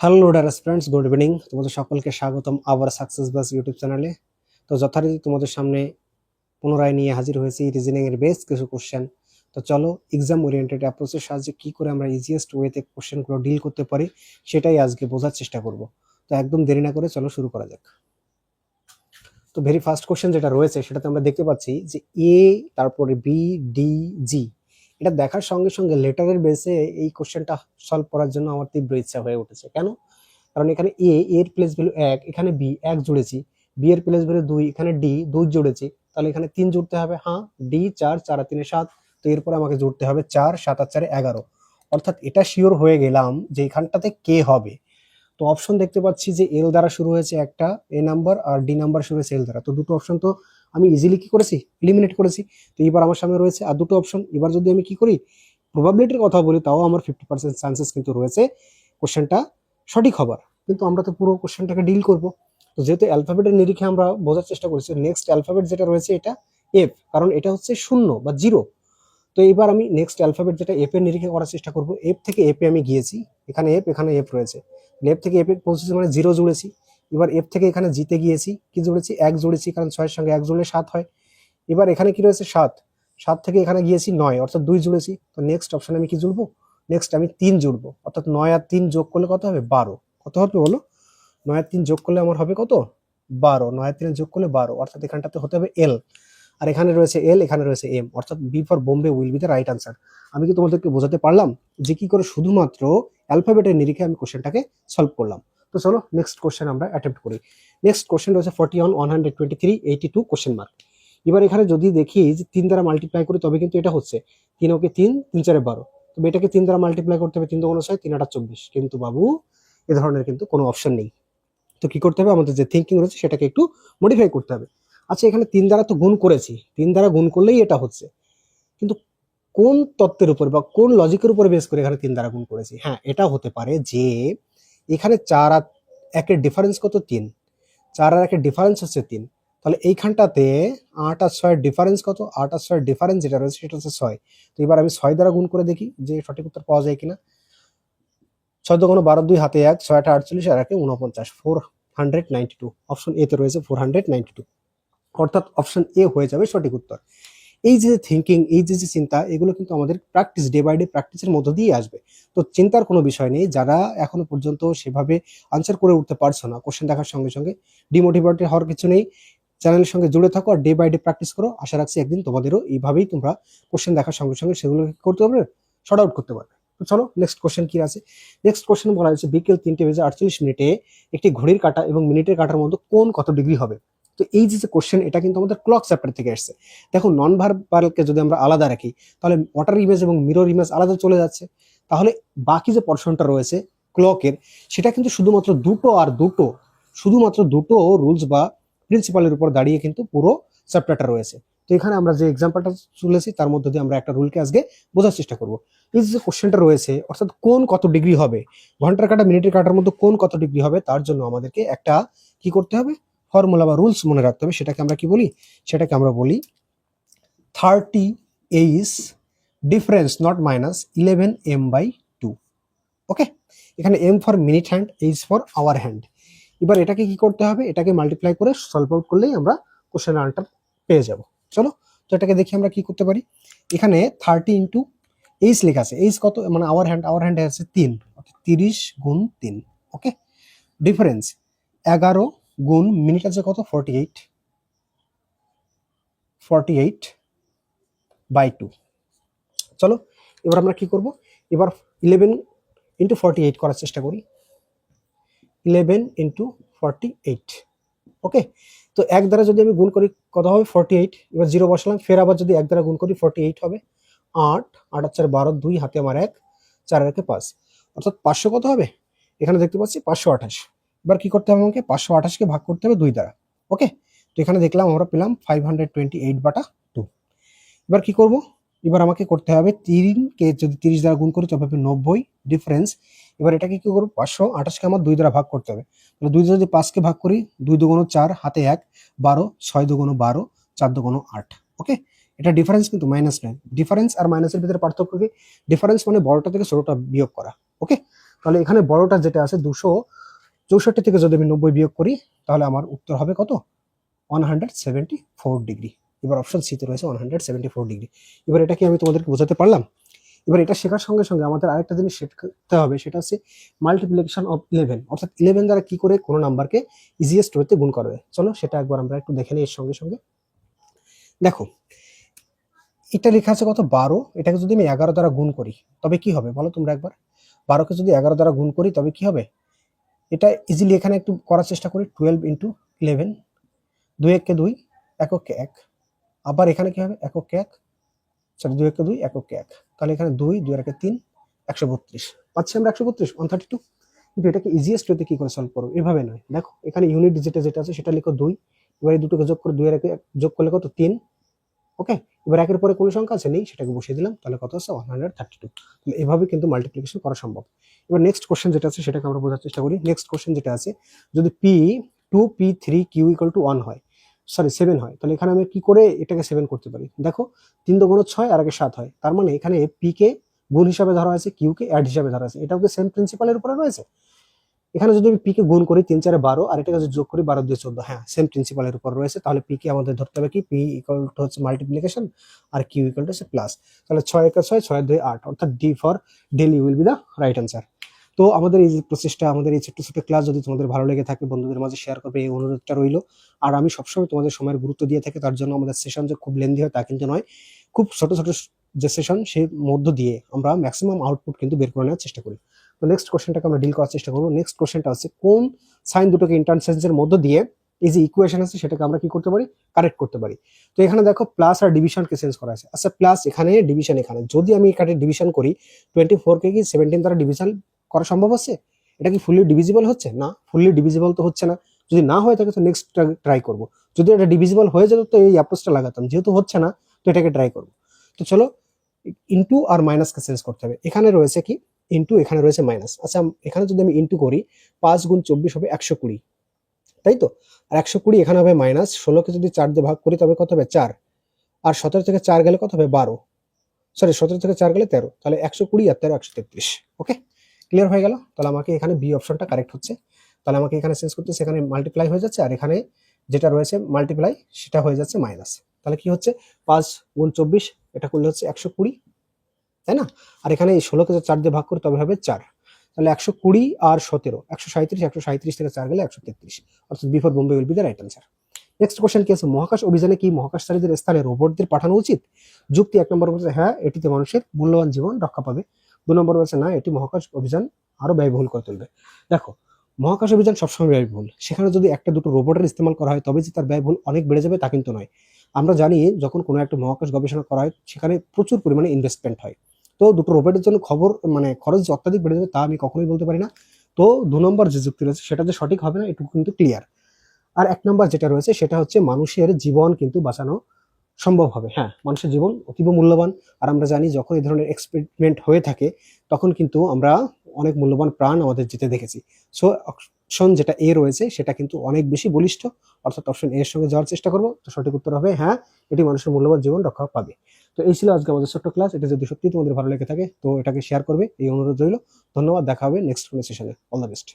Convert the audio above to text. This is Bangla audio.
Hello dear students, good evening. তোমাদের সকলকে স্বাগতম আবার সাকসেস বাস ইউটিউব চ্যানেলে। তো যথারীতি তোমাদের সামনে পুনরায় নিয়ে হাজির হয়েছি রিজনিং এর বেশ কিছু কোশ্চেন। তো চলো এক্সাম ওরিয়েন্টেড অ্যাপ্রোচের সাহায্যে কি করে আমরা ইজিয়েস্ট ওয়েতে কোশ্চেনগুলো ডিল করতে পারি সেটাই আজকে বোঝার চেষ্টা করব। তো একদম দেরি না করে চলো শুরু করা যাক। তো ভেরি ফার্স্ট কোশ্চেন যেটা রয়েছে সেটাতে আমরা দেখতে পাচ্ছি যে এ, তারপরে বি, ডি, জি, এটা দেখার সঙ্গে সঙ্গে লেটারের বেসে এই কোশ্চেনটা সলভ করার জন্য আমার তীব্র ইচ্ছা হয়ে উঠেছে। কেন? কারণ এখানে এর প্লেস ভ্যালু 1, এখানে বি 1 জুড়েছি, বি এর প্লেস ভ্যালু 2, এখানে ডি 2 জুড়েছি, তাহলে এখানে 3 জুড়তে হবে। হ্যাঁ, ডি 4, 4 আর 3 7, তো এরপর আমাকে জুড়তে হবে 4, 7 আর 4 11। অর্থাৎ এটা শিওর হয়ে গেলাম যে এখানটাতে কে হবে। তো অপশন দেখতে পাচ্ছি যে এল দ্বারা শুরু হয়েছে একটা, এ নাম্বার, আর ডি নাম্বার শুরু হয়েছে এল দ্বারা। তো দুটো অপশন তো আমি ইজিলি কি করেছি, এলিমিনেট করেছি। তো এবার আমার সামনে রয়েছে আর দুটো অপশন। এবার যদি আমি কি করি, প্রবাবিলিটির কথা বলি, তাও আমার 50% চান্সেস কিন্তু রয়েছে কোশ্চেনটা সঠিক হবার। কিন্তু আমরা তো পুরো কোশ্চেনটাকে ডিল করব। তো যেহেতু অ্যালফাবেটের নিরিখে আমরা বোঝার চেষ্টা করছি, নেক্সট অ্যালফাবেট যেটা রয়েছে এটা এফ, কারণ এটা হচ্ছে শূন্য বা জিরো। তো এবার আমি নেক্সট অ্যালফাবেট যেটা এফ এর নিরিখে করার চেষ্টা করব। এফ থেকে এফ এ আমি গিয়েছি, এখানে এফ, এখানে এফ রয়েছে। এফ থেকে এফ এ পৌঁছেছি মানে জিরো জুড়েছি। এবার এফ থেকে এখানে জিতে গিয়েছি, কি জুড়েছি, 1 জুড়েছি, কারণ 6 এর সঙ্গে 1 জুড়লে 7 হয়। এবার এখানে কি রয়েছে, 7, 7 থেকে এখানে গিয়েছি 9, অর্থাৎ 2 জুড়েছি। তো নেক্সট অপশনে আমি কি জুড়বো, নেক্সট আমি 3 জুড়বো, অর্থাৎ 9 আর 3 যোগ করলে কত হবে, 12। কত হবে বলো, 9 আর 3 যোগ করলে আমার হবে কত, 12। 9 আর 3 যোগ করলে 12, অর্থাৎ এখানটাতে হতে হবে এল। আর এখানে রয়েছে এল, এখানে রয়েছে এম, অর্থাৎ B for Bombay will be the right answer. আমি কি তোমাদেরকে বোঝাতে পারলাম যে কি করে শুধুমাত্র অ্যালফাবেটের নিরিখে আমি কোশ্চেনটাকে সলভ করলাম? তো চলো নেক্সট কোশ্চেন আমরা অ্যাটেম্প্ট করি। নেক্সট কোশ্চেন রয়েছে 41, 123, 82 কোশ্চেন মার্ক। এবার এখানে যদি দেখি যে 3 দ্বারা মাল্টিপ্লাই করি তবে কিন্তু এটা হচ্ছে 3 ওকে 3, 3 4 12। তবে এটাকে 3 দ্বারা মাল্টিপ্লাই করতে হবে, 3 2 6, 3 8 24। কিন্তু বাবু এ ধরনের কিন্তু কোনো অপশন নেই। তো কি করতে হবে, আমাদের যে থিঙ্কিং রয়েছে সেটাকে একটু মডিফাই করতে হবে। আচ্ছা, এখানে 3 দ্বারা তো গুণ করেছি, 3 দ্বারা গুণ করলেই এটা হচ্ছে, কিন্তু কোন তত্ত্বের উপর বা কোন লজিকের উপর বেস করে এখানে 3 দ্বারা গুণ করেছি? হ্যাঁ, এটা হতে পারে যে এখানে 4 আর 1 এর ডিফারেন্স কত, 3। 4 আর 1 এর ডিফারেন্স হচ্ছে 3। তাহলে এইখানটাতে 8 আর 6 এর ডিফারেন্স কত, 8 আর 6 এর ডিফারেন্স যেটা রয়েছে সেটা হচ্ছে 6। তো এবার আমি 6 দ্বারা গুণ করে দেখি যে সঠিক উত্তর পাওয়া যায় কিনা। 6 দোকানো 12, 2 হাতে 1, 6 8 48 আর 1 49, 492। অপশন এ তে রয়েছে 492, অর্থাৎ অপশন এ হয়ে যাবে সঠিক উত্তর। এই যে থিঙ্কিং, এই যে যে চিন্তা, এগুলো কিন্তু আমাদের প্র্যাকটিস, ডে বাই ডে প্র্যাকটিসের মধ্য দিয়ে আসবে। তো চিন্তার কোনো বিষয় নেই। যারা এখনো পর্যন্ত সেভাবে আনসার করে উঠতে পারছো না, কোশ্চেন দেখার সঙ্গে সঙ্গে ডিমোটিভেটেড হওয়ার কিছু নেই। চ্যানেলের সঙ্গে জুড়ে থাকো আর ডে বাই ডে প্র্যাকটিস করো। আশা রাখছি একদিন তোমাদেরও এইভাবেই তোমরা কোশ্চেন দেখার সঙ্গে সঙ্গে সেগুলো কি করতে পারবে, শর্ট আউট করতে পারবে। তো চলো নেক্সট কোশ্চেন কি আছে। নেক্সট কোশ্চেন বলা হয়েছে বিকেল 3:48 একটি ঘড়ির কাঁটা এবং মিনিটের কাঁটার মধ্যে কোণ কত ডিগ্রি হবে। তো এই যে যে কোশ্চেন, এটা কিন্তু আমাদের ক্লক চ্যাপ্টার থেকে আসছে। দেখো, নন ভার্বালকে যদি আমরা আলাদা রাখি তাহলে ওয়াটার ইমেজ এবং মিরর ইমেজ আলাদা চলে যাচ্ছে। তাহলে বাকি যে পোর্শনটা রয়েছে ক্লকের, সেটা কিন্তু শুধুমাত্র দুটো আর দুটো, শুধুমাত্র দুটো রুলস বা প্রিন্সিপালের উপর দাঁড়িয়ে কিন্তু পুরো চ্যাপ্টারটা রয়েছে। তো এখানে আমরা যে এক্সাম্পলটা চলেছি তার মধ্যে দিয়ে আমরা একটা রুলকে আজকে বোঝার চেষ্টা করব। এই যে কোশ্চেনটা রয়েছে, অর্থাৎ কোন কত ডিগ্রি হবে, ঘন্টার কাঁটা মিনিটের কাঁটার মধ্যে কোন কত ডিগ্রি হবে, তার জন্য আমাদেরকে একটা কি করতে হবে, ফর্মুলা বা রুলস মনে রাখতে হবে। সেটাকে আমরা কি বলি, সেটাকে আমরা বলি 30 is difference not minus 11m/2। Okay, এখানে M for minute hand, H for hour hand. এবার এটাকে কি করতে হবে, এটাকে মাল্টিপ্লাই করে সলভ আউট করলেই আমরা কোশ্চেন আনসার পেয়ে যাব। চলো, তো এটাকে দেখি আমরা কি করতে পারি। এখানে 30 ইন্টু এইচ লেখা আছে, এইচ কত মানে আওয়ার হ্যান্ড, আওয়ার হ্যান্ডে আছে 3, 30 গুণ 3। ওকে, ডিফারেন্স 11 গুণ মিনিট আছে কত, 48/2। চলো এবার আমরা কি করব, এবার 11 ইন্টু 48 করার চেষ্টা করি। 11 ইন্টু 48। ওকে, তো 1 দ্বারা যদি আমি গুণ করি কত হবে, 48। এবার 0 বসালাম, ফের আবার যদি 1 দ্বারা গুণ করি 48 হবে। 8, 8 আর 4 12, 2 হাতে আমার 1, 4 আর 1 5, অর্থাৎ 500 কত হবে, এখানে দেখতে পাচ্ছি 528। এবার কি করতে হবে, আমাকে 528কে ভাগ করতে হবে 2 দ্বারা। ওকে, তো এখানে দেখলাম আমরা পেলাম 528/2। এবার কি করব, এবার আমাকে করতে হবে 3কে যদি 30 দ্বারা গুণ করি তবে হবে 90 ডিফারেন্স। এবার এটাকে কি করবো, 528কে আমার 2 দ্বারা ভাগ করতে হবে। তাহলে 2 দ্বারা যদি 5কে ভাগ করি, 2 দুগুণ 4, হাতে 1, 12, 6 দুগুণ 12, 4 দুগুণ 8। ওকে, এটা ডিফারেন্স কিন্তু -9। ডিফারেন্স আর মাইনাসের ভিতরে পার্থক্য কি, ডিফারেন্স মানে বড়টা থেকে ছোটটা বিয়োগ করা। ওকে, তাহলে এখানে বড়টা যেটা আছে 264 থেকে যদি আমি 90 বিয়োগ করি তাহলে আমার উত্তর হবে কত? 174 ডিগ্রি। এবার অপশন সি তে রয়েছে 174 ডিগ্রি। এবার এটা কি আমি তোমাদেরকে বোঝাতে পারলাম? এবার এটা শেখার সঙ্গে সঙ্গে আমাদের আরেকটা জিনিস শিখতে হবে, সেটা হচ্ছে মাল্টিপ্লিকেশন অফ 11, অর্থাৎ 11 দ্বারা কি করে কোনো নাম্বারকে ইজিয়েস্ট ওয়েতে গুণ করা যায়। চলো সেটা একবার আমরা একটু দেখে নিই। এর সঙ্গে সঙ্গে দেখো, এটা লেখা আছে কত? 12। এটাকে যদি আমি 11 দ্বারা গুণ করি তবে কি হবে বলো তোমরা একবার? 12কে যদি 11 দ্বারা গুণ করি তবে কি হবে? এটা ইজিলি এখানে একটু করার চেষ্টা করি। 12 ইন্টু 11, 2 একে 2, এককে 1। আবার এখানে কি হবে? এককে 1, সরি 2 একে 2, এককে 1। তাহলে এখানে 2, 2 এর একে 3, 132 পাচ্ছি আমরা। 132, 132। কিন্তু এটাকে ইজিয়েস্ট ওয়েতে কি করে সলভ করবো? এভাবে নয়, দেখো এখানে ইউনিট ডিজিটে যেটা আছে সেটা লিখো 2। এবার এই দুটোকে যোগ করে 2 এর একে যোগ করলে কত? 3। ওকে, এবার একের পরে কোনো সংখ্যা আছে নেই, সেটাকে বসিয়ে দিলাম। তাহলে কত আছে? 132। তাহলে এভাবে কিন্তু মাল্টিপ্লিকেশন করা সম্ভব। এবার নেক্সট কোশ্চেন যেটা আছে সেটাকে আমরা বোঝার চেষ্টা করি। নেক্সট কোশ্চেন যেটা আছে, যদি P2 P3 Q equal to 1 হয়, সরি 7 হয়, তাহলে এখানে আমি কি করে এটাকে 7 করতে পারি? দেখো 3 দুগুণ 6 আর আগে 7 হয়, তার মানে এখানে P কে গুণ হিসাবে ধরা হয়েছে, Q কে অ্যাড হিসাবে ধরা হয়েছে। এটাও কি সেম প্রিন্সিপালের উপরে রয়েছে? এখানে যদি আমি পি কে গুণ করি 3 4 12 আর এটাকে যদি যোগ করি 12 2 14, হ্যাঁ সেম প্রিন্সিপালের উপর রয়েছে। তাহলে পি কে আমাদের ধরতে হবে কি? পি ইকুয়াল টু হচ্ছে মাল্টিপ্লিকেশন আর কিউ ইকুয়াল টু হচ্ছে প্লাস। তাহলে 6 1 6, 6 2 8, অর্থাৎ D for Delhi will be the right answer. তো আমাদের এই যে প্রচেষ্টা, আমাদের এই ছোট্ট ছোট্ট ক্লাস যদি তোমাদের ভালো লেগে থাকে বন্ধুদের মাঝে শেয়ার করবে, এই অনুরোধটা রইল। আর আমি সবসময় তোমাদের সময়ের গুরুত্ব দিয়ে থাকি, তার জন্য আমাদের সেশন যে খুব লেন্দি হয় তা কিন্তু নয়। খুব ছোট ছোট যে সেশন, সেই মধ্য দিয়ে আমরা ম্যাক্সিমাম আউটপুট কিন্তু বের করে নেওয়ার চেষ্টা করি। তো নেক্সট কোশ্চেনটাকে আমরা ডিল করার চেষ্টা করবো। নেক্সট কোশ্চেনটা হচ্ছে, কোন সাইন দুটোকে ইন্টারচেঞ্জের মধ্য দিয়ে এই যে ইকুয়েশন আছে সেটাকে আমরা কি করতে পারি? কারেক্ট করতে পারি। তো এখানে দেখো প্লাস আর ডিভিশনকে চেঞ্জ করা আছে। আচ্ছা, প্লাস এখানে, ডিভিশন এখানে। যদি আমি এখানে ডিভিশন করি 24 কে কি 17 দ্বারা ডিভিশন করা সম্ভব হচ্ছে? এটা কি ফুললি ডিভিজিবল হচ্ছে? না, ফুললি ডিভিজিবল তো হচ্ছে না। যদি না হয়ে থাকে তো নেক্সট ট্রাই করব। যদি এটা ডিভিজিবল হয়ে যেত তো এই অ্যাপ্রোচটা লাগাতাম, যেহেতু হচ্ছে না তো এটাকে ট্রাই করব। তো চলো, ইনটু আর মাইনাসকে চেঞ্জ করতে হবে। এখানে রয়েছে কি? ইনটু, এখানে রয়েছে মাইনাস। আচ্ছা, এখানে যদি আমি ইনটু করি 5 গুণ 24 হবে 120, তাই তো? আর 120 এখানে হবে মাইনাস। 16কে যদি 4 দিয়ে ভাগ করি তবে কত হবে? 4। আর 17 থেকে 4 গেলে কত হবে? 12। সরি, 17 থেকে 4 গেলে 13। তাহলে 120 আর 13 133। ওকে, ক্লিয়ার হয়ে গেল? তাহলে আমাকে এখানে বি অপশনটা কারেক্ট হচ্ছে। তাহলে আমাকে এখানে চেঞ্জ করতে, সেখানে মাল্টিপ্লাই হয়ে যাচ্ছে, আর এখানে যেটা রয়েছে মাল্টিপ্লাই সেটা হয়ে যাচ্ছে মাইনাস। তাহলে কি হচ্ছে? 5 গুণ 24, এটা করলে হচ্ছে 120, তাই না? আর এখানে এই 16কে 4 দিয়ে ভাগ করি তবে হবে 4। তাহলে 120 আর 17, 137, 137 থেকে 4 গেলে 133, অর্থাৎ B for Bombay will be the right answer. Next question কি আছে? মহাকাশ অভিযানে কি মহাকাশচারীদের স্থানে রোবটদের পাঠানো উচিত? যুক্তি: 1 নম্বর বলছে হ্যাঁ, এটিতে মানুষের মূল্যবান জীবন রক্ষা পাবে। 2 নম্বর বলছে না, এটি মহাকাশ অভিযান আরো ব্যয়বহুল করে তুলবে। দেখো, মহাকাশ অভিযান সবসময় ব্যয়বহুল। সেখানে যদি একটা দুটো রোবটের ইস্তেমাল করা হয় তবে যে তার ব্যয়বহুল অনেক বেড়ে যাবে তা কিন্তু নয়। আমরা জানি যখন কোনো একটা মহাকাশ গবেষণা করা হয় সেখানে প্রচুর পরিমাণে ইনভেস্টমেন্ট হয়। তো দুটো রোবটের জন্য খরচ যে অত্যাধিক বেড়ে যাবে তা আমি কখনোই বলতে পারি না। তো 2 নম্বর যে যুক্তি রয়েছে সেটা যে সঠিক হবে না এটুকু কিন্তু ক্লিয়ার। আর 1 নম্বর যেটা রয়েছে সেটা হচ্ছে মানুষের জীবন কিন্তু বাঁচানো সম্ভব হবে। হ্যাঁ, মানুষের জীবন অতীব মূল্যবান। আর আমরা জানি যখন এই ধরনের এক্সপেরিমেন্ট হয়ে থাকে তখন কিন্তু আমরা অনেক মূল্যবান প্রাণ আমাদের যেতে দেখেছি। সো অপশন যেটা এ রয়েছে সেটা কিন্তু অনেক বেশি বলিষ্ঠ, অর্থাৎ অপশন এর সঙ্গে যাওয়ার চেষ্টা করবো। তো সঠিক উত্তর হবে হ্যাঁ, এটি মানুষের মূল্যবান জীবন রক্ষা পাবে। তো এই ছিল আজকে আমাদের ছোট্ট ক্লাস। এটা যদি সত্যি তোমাদের ভালো লেগে থাকে তো এটাকে শেয়ার করবে, এই অনুরোধ রইল। ধন্যবাদ, দেখা হবে নেক্সট কোনো সেশনে। All the best.